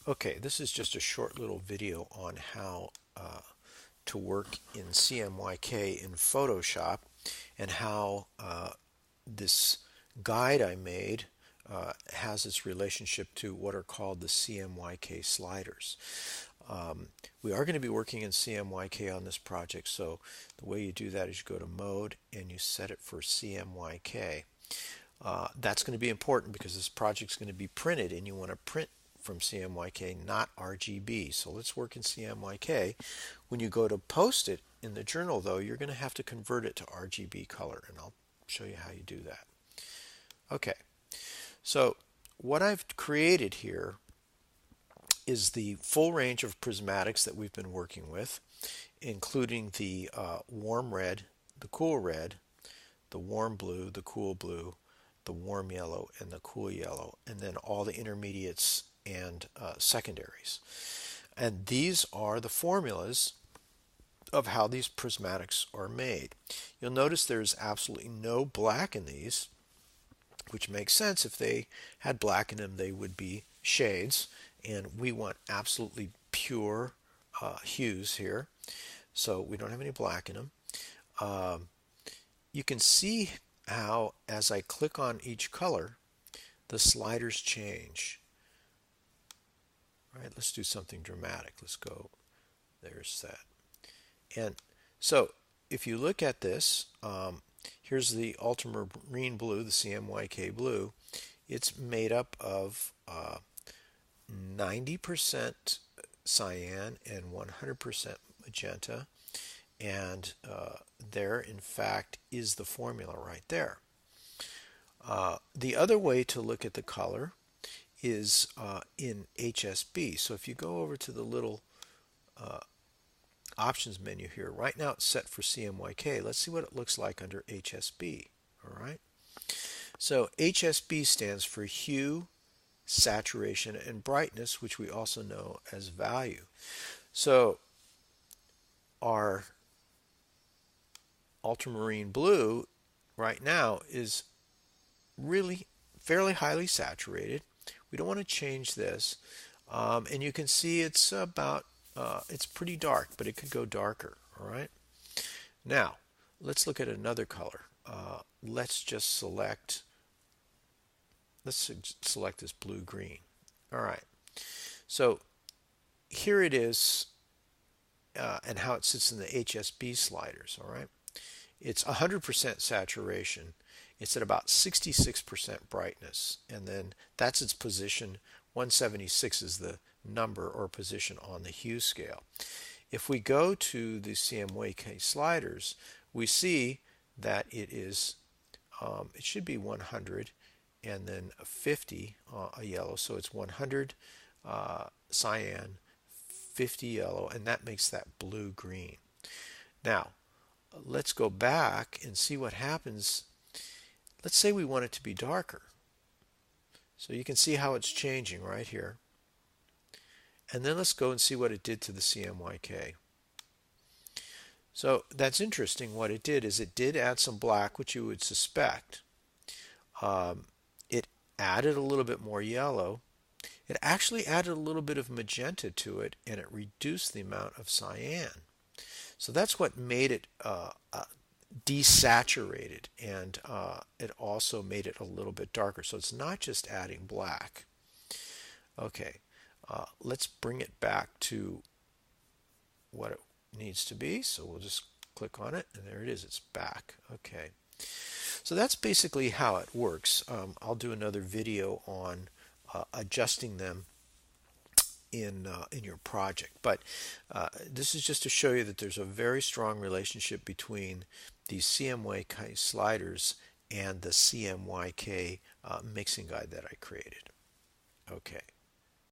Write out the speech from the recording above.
Okay, this is just a short little video on how to work in CMYK in Photoshop and how this guide I made has its relationship to what are called the CMYK sliders. We are going to be working in CMYK on this project, so the way you do that is you go to Mode and you set it for CMYK. That's going to be important because this project is going to be printed and you want to print from CMYK, not RGB. So let's work in CMYK. When you go to post it in the journal, though, you're going to have to convert it to RGB color, and I'll show you how you do that. Okay, so what I've created here is the full range of prismatics that we've been working with, including the warm red, the cool red, the warm blue, the cool blue, the warm yellow, and the cool yellow, and then all the intermediates and secondaries. And these are the formulas of how these prismatics are made. You'll notice there's absolutely no black in these, which makes sense. If they had black in them, they would be shades, and we want absolutely pure hues here, so we don't have any black in them. You can see how as I click on each color, the sliders change. All right, let's do something dramatic. Let's go, there's that. And so if you look at this, here's the ultramarine blue, the CMYK blue. It's made up of 90% cyan and 100% magenta. And there, in fact, is the formula right there. The other way to look at the color is in HSB. So if you go over to the little options menu here, right now it's set for CMYK. Let's see what it looks like under HSB. All right. So HSB stands for hue, saturation, and brightness, which we also know as value. So our ultramarine blue right now is really fairly highly saturated. We don't want to change this. And you can see it's about, it's pretty dark, but it could go darker. All right. Now, let's look at another color. Let's just select, let's select this blue-green. All right. So here it is, and how it sits in the HSB sliders. All right. It's 100% saturation. It's at about 66% brightness, and then that's its position. 176 is the number or position on the hue scale. If we go to the CMYK sliders, we see that it is, it should be 100 and then 50 a yellow, so it's 100 cyan, 50 yellow, and that makes that blue-green. Now, let's go back and see what happens. Let's say we want it to be darker. So you can see how it's changing right here. And then let's go and see what it did to the CMYK. So that's interesting. What it did is it did add some black, which you would suspect. It added a little bit more yellow. It actually added a little bit of magenta to it, and it reduced the amount of cyan. So that's what made it desaturated, and it also made it a little bit darker. So it's not just adding black. Okay, let's bring it back to what it needs to be. So we'll just click on it, and there it is. It's back. Okay. So that's basically how it works. I'll do another video on adjusting them in your project, but this is just to show you that there's a very strong relationship between these CMYK sliders and the CMYK mixing guide that I created. Okay.